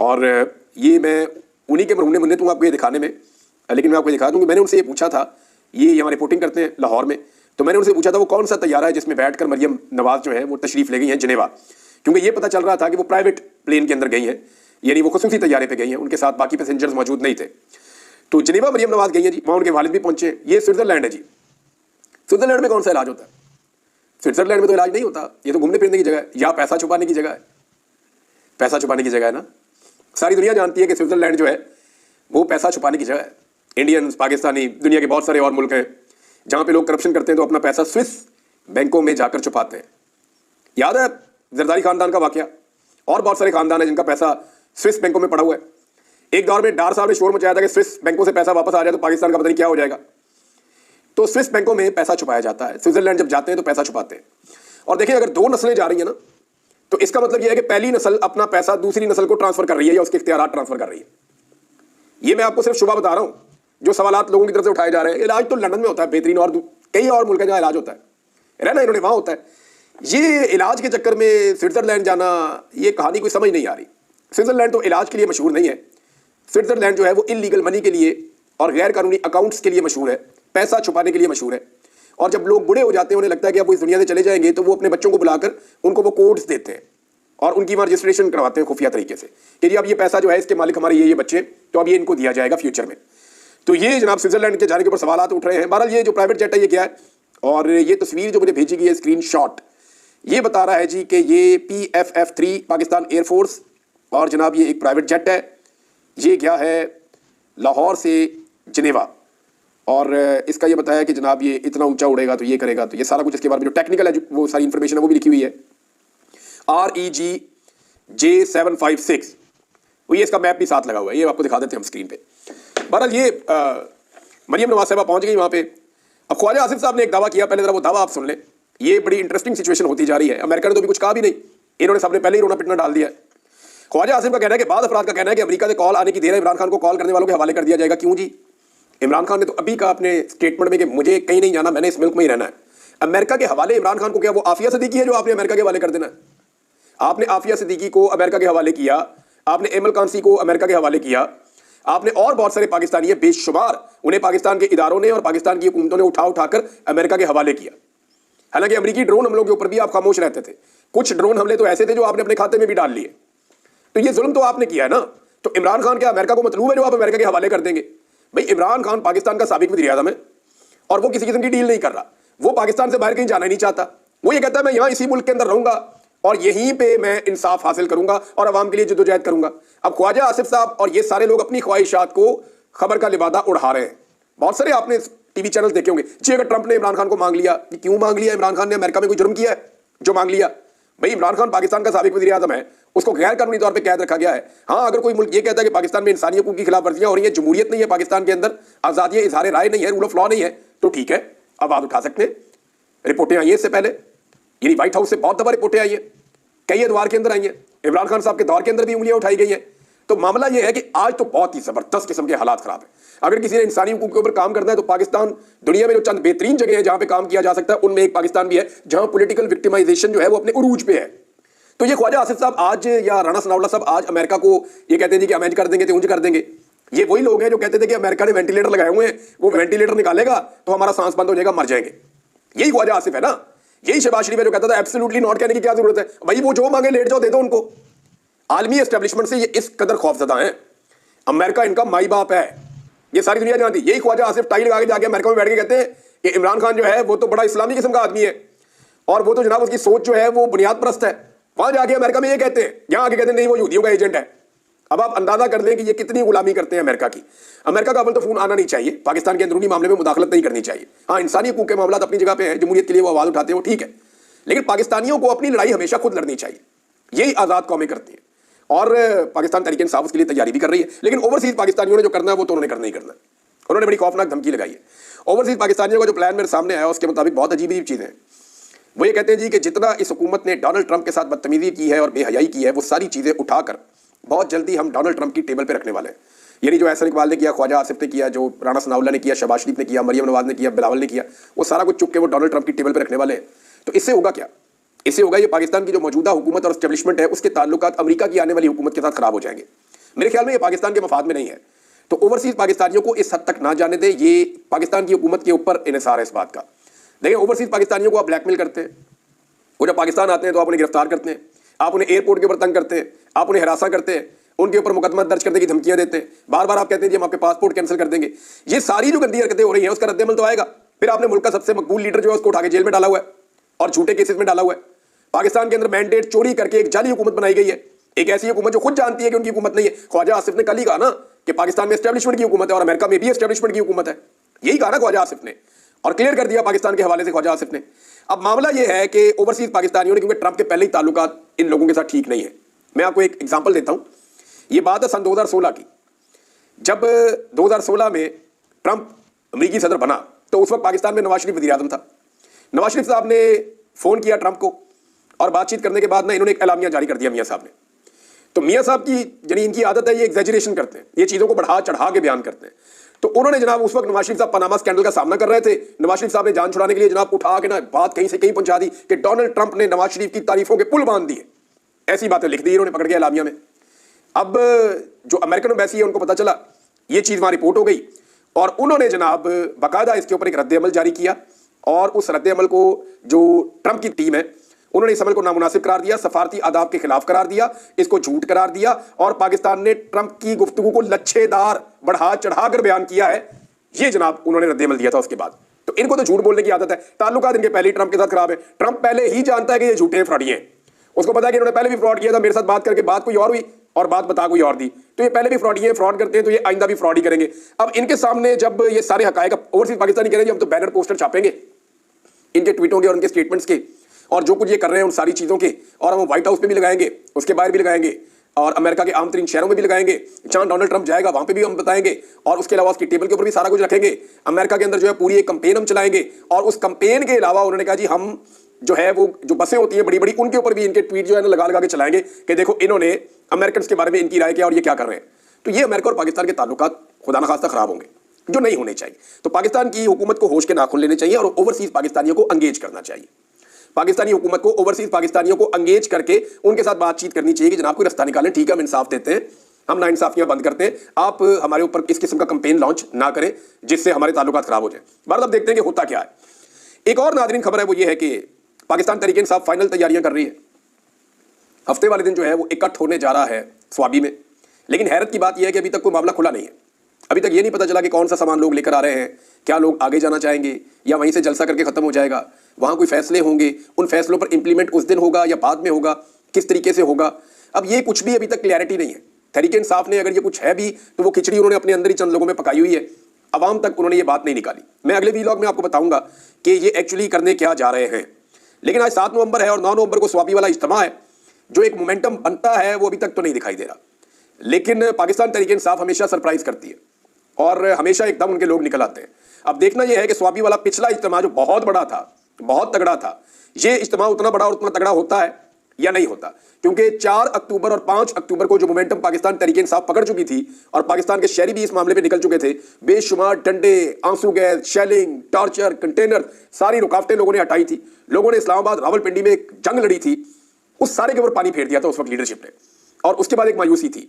اور یہ میں انہی کے مرہون منت ہوں آپ کو یہ دکھانے میں، لیکن میں آپ کو دکھا دوں کہ میں نے ان سے یہ پوچھا تھا، یہ یہاں رپورٹنگ کرتے ہیں لاہور میں، تو میں نے ان سے پوچھا تھا وہ کون سا طیارہ ہے جس میں بیٹھ کر مریم نواز جو ہے وہ تشریف لے گئی ہیں جنیوا، کیونکہ یہ پتہ چل رہا تھا کہ وہ پرائیویٹ پلین کے اندر گئی ہیں، یعنی وہ خصوصی طیارے پہ گئی ہیں، ان کے ساتھ باقی پیسنجرز موجود نہیں تھے۔ تو جنیوا مریم نواز گئی ہیں جی، وہاں ان کے والد بھی پہنچے۔ یہ سوئٹزرلینڈ ہے جی، سوئٹزرلینڈ میں کون سا علاج ہوتا ہے؟ سوئٹزرلینڈ میں تو علاج نہیں ہوتا، یہ تو گھومنے پھرنے کی جگہ ہے یا پیسہ چھپانے کی جگہ ہے، پیسہ چھپانے کی جگہ ہے نا۔ ساری دنیا جانتی ہے کہ سوئٹزرلینڈ جو ہے وہ پیسہ چھپانے کی جگہ ہے۔ انڈینز، پاکستانی، دنیا کے بہت سارے اور ملک ہیں جہاں پہ لوگ کرپشن کرتے ہیں تو اپنا پیسہ سوئس بینکوں میں جا کر چھپاتے ہیں۔ یاد ہے زرداری خاندان کا واقعہ، اور بہت سارے خاندان ہیں جن کا پیسہ سوئس بینکوں میں پڑا ہوا ہے۔ ایک دور میں ڈار صاحب نے شور مچایا تھا کہ سوئس بینکوں سے پیسہ واپس آ جائے تو پاکستان کا پتہ نہیں کیا ہو جائے گا۔ تو سوئس بینکوں میں پیسہ چھپایا جاتا ہے، سوئٹزرلینڈ جب جاتے ہیں تو پیسہ چھپاتے ہیں۔ اور دیکھیں اگر دو نسلیں جا رہی ہیں نا تو اس کا مطلب یہ ہے کہ پہلی نسل اپنا پیسہ دوسری نسل کو ٹرانسفر کر رہی ہے یا اس کے اختیارات ٹرانسفر کر رہی ہے۔ یہ میں آپ کو صرف شبہ بتا رہا ہوں جو سوالات لوگوں کی طرف سے اٹھائے جا رہے ہیں۔ علاج تو لندن میں ہوتا ہے بہترین، اور کئی اور ملک ہیں جہاں علاج ہوتا ہے، رہنا انہوں نے وہاں ہوتا ہے۔ یہ علاج کے چکر میں سوئٹزرلینڈ جانا، یہ کہانی کوئی سمجھ نہیں آ رہی۔ سوئٹزرلینڈ تو علاج کے لیے مشہور نہیں ہے، سوئٹزرلینڈ جو ہے وہ انلیگل منی کے لیے اور غیر قانونی اکاؤنٹس کے لیے مشہور ہے، پیسہ چھپانے کے لیے مشہور ہے۔ اور جب لوگ بوڑھے ہو جاتے ہیں، انہیں لگتا ہے کہ اب وہ اس دنیا سے چلے جائیں گے، تو وہ اپنے بچوں کو بلا کر ان کو وہ کوڈز دیتے ہیں اور ان کی وہاں رجسٹریشن کرواتے ہیں خفیہ طریقے سے کہ جی اب یہ پیسہ جو ہے اس کے مالک ہمارے یہ بچے، تو اب یہ ان کو دیا جائے گا فیوچر میں۔ تو یہ جناب سوئٹزرلینڈ کے جانے کے اوپر سوالات اٹھ رہے ہیں۔ بہرحال یہ جو پرائیویٹ جیٹ ہے یہ کیا ہے، اور یہ تصویر جو مجھے بھیجی گئی ہے اسکرین شاٹ، یہ بتا رہا ہے جی کہ یہ PFF-3 پاکستان ایئر فورس، اور جناب یہ ایک پرائیویٹ جیٹ ہے، یہ گیا ہے لاہور سے جنیوا، اور اس کا یہ بتایا کہ جناب یہ اتنا اونچا اڑے گا تو یہ کرے گا، تو یہ سارا کچھ اس کے بارے میں جو ٹیکنیکل ہے وہ ساری انفارمیشن ہے وہ بھی لکھی ہوئی ہے۔ REG J756، وہ یہ اس کا میپ بھی ساتھ لگا ہوا ہے، یہ آپ کو دکھا دیتے ہیں ہم اسکرین پہ۔ بہرحال یہ مریم نواز صاحبہ پہنچ گئی وہاں پہ۔ اب خواجہ آصف صاحب نے ایک دعویٰ کیا، پہلے ذرا وہ دعویٰ آپ سن لیں، یہ بڑی انٹرسٹنگ سچویشن ہوتی جا رہی ہے۔ امریکہ نے تو بھی کچھ کہا بھی نہیں، انہوں نے سب نے پہلے ہی رونا پٹنا ڈال دیا ہے۔ خواجہ آصف کا کہنا ہے کہ بعض افراد کا کہنا ہے کہ امریکہ سے کال آنے کی دیر ہے، عمران خان کو کال کرنے والوں کے حوالے کر دیا جائے گا۔ کیوں جی؟ عمران خان نے تو ابھی کہا اپنے اسٹیٹمنٹ میں کہ مجھے کہیں نہیں جانا، میں نے اس ملک میں ہی رہنا ہے۔ امریکہ کے حوالے عمران خان کو کیا وہ عافیہ صدیقی ہے جو آپ نے امریکہ کے حوالے کر دینا ہے؟ آپ نے عافیہ صدیقی کو امریکہ کے حوالے کیا، آپ نے ایمل کانسی کو امریکہ کے حوالے کیا، آپ نے اور بہت سارے پاکستانی بے شمار، انہیں پاکستان کے اداروں نے اور پاکستان کی حکومتوں نے اٹھا کر امریکہ کے حوالے کیا۔ حالانکہ امریکی ڈرون حملوں کے اوپر بھی آپ خاموش رہتے تھے، کچھ ڈرون حملے تو ایسے تھے جو آپ نے اپنے کھاتے میں بھی ڈال لیے۔ تو یہ ظلم تو آپ نے کیا ہے نا۔ تو عمران خان کیا امریکہ کو مطلوب ہے جو آپ امریکہ کے حوالے کر دیں گے؟ بھائی عمران خان پاکستان کا سابق وزیر اعظم ہے اور وہ کسی قسم کی ڈیل نہیں کر رہا، وہ پاکستان سے باہر کہیں جانا ہی نہیں چاہتا، وہ یہ کہتا ہے میں یہاں اسی ملک کے اندر رہوں گا اور یہیں پہ میں انصاف حاصل کروں گا اور عوام کے لیے جدوجہد کروں گا۔ اب خواجہ آصف صاحب اور یہ سارے لوگ اپنی خواہشات کو خبر کا لبادہ اڑا رہے ہیں۔ بہت سارے آپ نے ٹی وی چینل دیکھے ہوں گے جی، اگر ٹرمپ نے عمران خان کو مانگ لیا، کیوں مانگ لیا؟ عمران خان نے امریکہ میں کوئی جرم کیا ہے جو مانگ لیا؟ بھائی عمران خان پاکستان کا سابق وزیر اعظم ہے، اس کو غیر قانونی طور پہ قید رکھا گیا ہے۔ ہاں اگر کوئی ملک یہ کہتا ہے کہ پاکستان میں انسانی حقوق کی خلاف ورزیاں ہو رہی ہیں، جمہوریت نہیں ہے پاکستان کے اندر، آزادی اظہار رائے نہیں ہے، رول آف لا نہیں ہے، تو ٹھیک ہے آواز اٹھا سکتے ہیں۔ رپورٹیں آئی ہیں اس سے پہلے، یعنی وائٹ ہاؤس سے بہت دفعہ رپورٹیں آئی ہیں، کئی ادوار کے اندر آئی ہیں، عمران خان صاحب کے دور کے اندر بھی انگلیاں اٹھائی گئی ہیں۔ تو معاملہ یہ ہے کہ آج تو بہت ہی زبردست قسم کے حالات خراب ہیں۔ اگر کسی نے انسانی حقوق کے اوپر کام کرنا ہے تو پاکستان دنیا میں جو چند بہترین جگہ ہیں جہاں پہ کام کیا جا سکتا ہے ان میں ایک پاکستان بھی ہے جہاں پولیٹیکل وکٹیمائزیشن جو ہے وہ اپنے عروج پہ ہے۔ تو یہ خواجہ آصف صاحب آج یا رانا ثناء اللہ صاحب آج امریکہ کو یہ کہتے ہیں کہ امینج کر دیں گے تو اونج کر دیں گے، یہ وہی لوگ ہیں جو کہتے تھے کہ امریکہ نے وینٹیلیٹر لگائے ہوئے ہیں، وہ وینٹیلیٹر نکالے گا تو ہمارا سانس بند ہو جائے گا، مر جائیں گے۔ یہی خواجہ آصف ہے نا، یہی شہباز شریف ہے جو کہتا تھا ایبسلیوٹلی ناٹ کہنے کی کیا ضرورت ہے، بھائی وہ جو مانگے لیٹ جاؤ دے دو ان کو۔ عالمی اسٹیبلشمنٹ سے یہ اس قدر خوفزدہ ہیں، امریکہ ان کا مائی باپ ہے، یہ ساری دنیا جانتی۔ یہی خواجہ آصف ٹائی لگا کے جا کے امریکہ میں بیٹھ کے کہتے ہیں کہ عمران خان جو ہے وہ تو بڑا اسلامی قسم کا آدمی ہے اور وہ تو جناب اس کی سوچ جو ہے وہ بنیاد پرست ہے۔ وہاں جا کے امریکہ میں یہ کہتے ہیں، یہاں آ کے کہتے ہیں نہیں وہ یہودیوں کا ایجنٹ ہے۔ اب آپ اندازہ کر لیں کہ یہ کتنی غلامی کرتے ہیں امریکہ کی۔ امریکہ کا اول تو فون آنا نہیں چاہیے، پاکستان کے اندرونی معاملے میں مداخلت نہیں کرنی چاہیے۔ ہاں انسانی حقوق کے معاملات اپنی جگہ پہ ہیں، جمہوریت کے لیے وہ آواز اٹھاتے ہیں، وہ ٹھیک ہے، لیکن پاکستانیوں کو اپنی لڑائی ہمیشہ خود لڑنی چاہیے، یہی آزاد قومیں کرتی ہیں۔ اور پاکستان تحریک انصاف اس کے لیے تیاری بھی کر رہی ہے، لیکن اوورسیز پاکستانیوں نے جو کرنا ہے وہ تو انہوں نے کرنا ہی کرنا ہے۔ انہوں نے بڑی خوفناک دھمکی لگائی ہے۔ اوورسیز پاکستانیوں کا جو پلان میرے سامنے آیا اس کے مطابق بہت عجیب عجیب چیزیں ہیں۔ وہ یہ کہتے ہیں جی کہ جتنا اس حکومت نے ڈونلڈ ٹرمپ کے ساتھ بدتمیزی کی ہے اور بے حیائی کی ہے، وہ ساری چیزیں اٹھا کر بہت جلدی ہم ڈونلڈ ٹرمپ کی ٹیبل پہ رکھنے والے ہیں۔ یعنی جو احسن اقبال نے کیا، خواجہ آصف نے کیا، جو رانا ثناء اللہ نے کیا، شہباز شریف نے کیا، مریم نواز نے کیا، بلاول نے کیا، وہ سارا کچھ چک کے وہ ڈونلڈ ٹرمپ کی ٹیبل پہ رکھنے والے ہیں۔ تو اس سے ہوگا کیا؟ اس سے ہوگا یہ پاکستان کی جو موجودہ حکومت اور اسٹیبلشمنٹ ہے اس کے تعلقات امریکہ کی آنے والی حکومت کے ساتھ خراب ہو جائیں گے۔ میرے خیال میں یہ پاکستان کے مفاد میں نہیں ہے. تو اوورسیز پاکستانیوں کو اس حد تک نہ جانے دیں. یہ پاکستان کی حکومت کے اوپر انحصار ہے اس بات کا. دیکھیں اوورسیز پاکستانیوں کو آپ بلیک میل کرتے ہیں, وہ جب پاکستان آتے ہیں تو آپ انہیں گرفتار کرتے ہیں, آپ انہیں ایئرپورٹ کے اوپر تنگ کرتے ہیں, آپ انہیں ہراساں کرتے ہیں, ان کے اوپر مقدمہ درج کرنے کی دھمکیاں دیتے ہیں, بار بار آپ کہتے ہیں جی ہم آپ کے پاسپورٹ کینسل کر دیں گے. یہ ساری جو گندی حرکتیں ہو رہی ہیں اس کا رد عمل تو آئے گا. پھر آپ نے ملک کا سب سے مقبول لیڈر جو ہے اس کو اٹھا کے جیل میں ڈالا ہوا ہے اور جھوٹے کیسز میں ڈالا ہوا ہے. پاکستان کے اندر مینڈیٹ چوری کر کے ایک جعلی حکومت بنائی گئی ہے, ایک ایسی حکومت جو خود جانتی ہے کہ ان کی حکومت نہیں ہے. خواجہ آصف نے کل ہی کہا نا کہ پاکستان میں اسٹیبلشمنٹ کی حکومت ہے اور امریکہ میں بھی اسٹیبلشمنٹ کی حکومت ہے. یہی کہا نا خواجہ آصف نے, اور کلیئر کر دیا پاکستان کے حوالے سے خواجہ آصف نے. اب معاملہ یہ ہے کہ اوورسیز پاکستانیوں نے, کیونکہ ٹرمپ کے پہلے ہی تعلقات ان لوگوں کے ساتھ ٹھیک نہیں ہے. میں آپ کو ایک ایگزامپل دیتا ہوں. یہ بات ہے سن 2016 کی. جب 2016 میں ٹرمپ امریکی صدر بنا تو اس وقت پاکستان میں نواز شریف وزیر اعظم تھا. نواز شریف صاحب نے فون کیا ٹرمپ کو اور بات چیت کرنے کے بعد انہوں نے ایک اعلامیہ جاری کر دیا میاں صاحب نے. تو میاں صاحب کی یعنی ان کی عادت ہے یہ ایگزیجریشن کرتے ہیں, یہ چیزوں کو بڑھا چڑھا کے بیان کرتے ہیں. تو انہوں نے جناب اس وقت نواز شریف صاحب پاناما اسکینڈل کا سامنا کر رہے تھے. نواز شریف صاحب نے جان چھڑانے کے لیے جناب اٹھا کے نا بات کہیں سے کہیں پہنچا دی کہ ڈونلڈ ٹرمپ نے نواز شریف کی تعریفوں کے پل باندھ دیے. ایسی باتیں لکھ دی انہوں نے پکڑ کے اعلامیہ میں. اب جو امریکن ایمبیسی ہے ان کو پتا چلا, یہ چیز وہاں رپورٹ ہو گئی اور انہوں نے جناب باقاعدہ اس کے اوپر ایک رد عمل جاری کیا. اور اس رد عمل کو جو ٹرمپ کی ٹیم ہے انہوں نے اس عمل کو نامناسب قرار دیا, سفارتی آداب کے خلاف قرار دیا, اس کو جھوٹ قرار دیا, اور پاکستان نے ٹرمپ کی گفتگو کو لچھے دار بڑھا چڑھا کر بیان کیا ہے. یہ جناب انہوں نے رد عمل دیا تھا اس کے بعد. تو ان کو تو جھوٹ بولنے کی عادت ہے, تعلقات ان کے پہلے ہی ٹرمپ کے ساتھ خراب ہے. ٹرمپ پہلے ہی جانتا ہے کہ یہ جھوٹے فراڈی ہیں. اس کو پتا ہے کہ انہوں نے پہلے بھی فراڈ کیا تھا, میرے ساتھ بات کر کے بات کوئی اور ہوئی اور بات بتا کوئی اور دی. تو یہ پہلے بھی فراڈی ہیں, فراڈ کرتے ہیں, تو یہ آئندہ بھی فراڈ ہی کریں گے. اب ان کے سامنے جب یہ سارے حقائق, اوورسیز پاکستانی کہہ رہے ہیں ہم تو بینر پوسٹر چھاپیں گے ان کے ٹویٹوں کے اور ان کے سٹیٹمنٹس کے اور جو کچھ یہ کر رہے ہیں ان ساری چیزوں کے, اور ہم وائٹ ہاؤس پہ بھی لگائیں گے, اس کے باہر بھی لگائیں گے, اور امریکہ کے عام ترین شہروں میں بھی لگائیں گے. جہاں ڈونلڈ ٹرمپ جائے گا وہاں پہ بھی ہم بتائیں گے, اور اس کے علاوہ اس کی ٹیبل کے اوپر بھی سارا کچھ رکھیں گے. امریکہ کے اندر جو ہے پوری ایک کمپین ہم چلائیں گے, اور اس کمپین کے علاوہ انہوں نے کہا جی ہم جو ہے وہ جو بسیں ہوتی ہیں بڑی بڑی ان کے اوپر بھی ان کے ٹویٹ جو ہے نا لگا لگا کے چلائیں گے کہ دیکھو انہوں نے امریکنس کے بارے میں ان کی رائے کیا اور یہ کیا کر رہے ہیں. تو یہ امریکہ اور پاکستان کے تعلقات خدا نخواستہ خراب ہوں گے, جو نہیں ہونے چاہیے. تو پاکستان کی حکومت کو ہوش کے ناخن لینے چاہیے اور اوورسیز پاکستانیوں کو انگیج کرنا چاہیے. پاکستانی حکومت کو اوورسیز پاکستانیوں کو انگیج کر کے ان کے ساتھ بات چیت کرنی چاہیے کہ جناب کوئی رستہ نکالیں, ٹھیک ہے ہم انصاف دیتے ہیں, ہم ناانصافیاں بند کرتے ہیں, آپ ہمارے اوپر اس قسم کا کمپین لانچ نہ کریں جس سے ہمارے تعلقات خراب ہو جائیں. بہرحال اب دیکھتے ہیں کہ ہوتا کیا ہے. ایک اور ناظرین خبر ہے وہ یہ ہے کہ پاکستان تحریک انصاف فائنل تیاریاں کر رہی ہے. ہفتے والے دن جو ہے وہ اکٹھ ہونے جا رہا ہے سوابی میں. لیکن حیرت کی بات یہ ہے کہ ابھی تک کوئی معاملہ کھلا نہیں ہے. ابھی تک یہ نہیں پتا چلا کہ کون سا سامان لوگ لے کر آ رہے ہیں, کیا لوگ آگے جانا چاہیں گے یا وہیں سے جلسہ کر کے ختم ہو جائے گا, وہاں کوئی فیصلے ہوں گے, ان فیصلوں پر امپلیمنٹ اس دن ہوگا یا بعد میں ہوگا, کس طریقے سے ہوگا. اب یہ کچھ بھی ابھی تک کلیئرٹی نہیں ہے. تحریک انصاف نے اگر یہ کچھ ہے بھی تو وہ کھچڑی انہوں نے اپنے اندر ہی چند لوگوں میں پکائی ہوئی ہے, عوام تک انہوں نے یہ بات نہیں نکالی. میں اگلے ویلاگ میں آپ کو بتاؤں گا کہ یہ ایکچولی کرنے کیا جا رہے ہیں. لیکن آج 7 نومبر ہے اور 9 نومبر کو سوابی والا اجتماع ہے, جو ایک مومنٹم بنتا ہے وہ ابھی تک تو نہیں دکھائی دے رہا. لیکن پاکستان تحریک انصاف ہمیشہ سرپرائز کرتی ہے اور ہمیشہ ایک دم ان کے لوگ نکل آتے ہیں. اب دیکھنا یہ ہے کہ سوابی والا پچھلا اجتماع جو بہت بڑا تھا, بہت تگڑا تھا, یہ اجتماع اتنا بڑا اور اتنا تگڑا ہوتا ہے یا نہیں ہوتا. کیونکہ 4 اکتوبر اور 5 اکتوبر کو جو مومنٹم پاکستان تحریک انصاف پکڑ چکی تھی اور پاکستان کے شہری بھی اس معاملے پہ نکل چکے تھے, بے شمار ڈنڈے, آنسو گیس, شیلنگ, ٹارچر, کنٹینر, ساری رکاوٹیں لوگوں نے ہٹائی تھی. لوگوں نے اسلام آباد راول پنڈی میں ایک جنگ لڑی تھی, اس سارے کے اوپر پانی پھیر دیا تھا اس وقت لیڈرشپ نے, اور اس کے بعد ایک مایوسی تھی.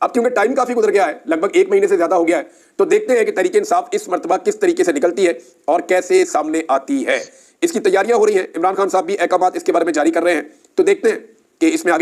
اب کیونکہ ٹائم کافی گزر گیا ہے, لگ بھگ 1 مہینے سے زیادہ ہو گیا ہے, تو دیکھتے ہیں کہ تحریک انصاف اس مرتبہ کس طریقے سے نکلتی ہے اور کیسے سامنے آتی ہے. اس کی تیاریاں ہو رہی ہیں, عمران خان صاحب بھی احکامات اس کے بارے میں جاری کر رہے ہیں, تو دیکھتے ہیں کہ اس میں آگے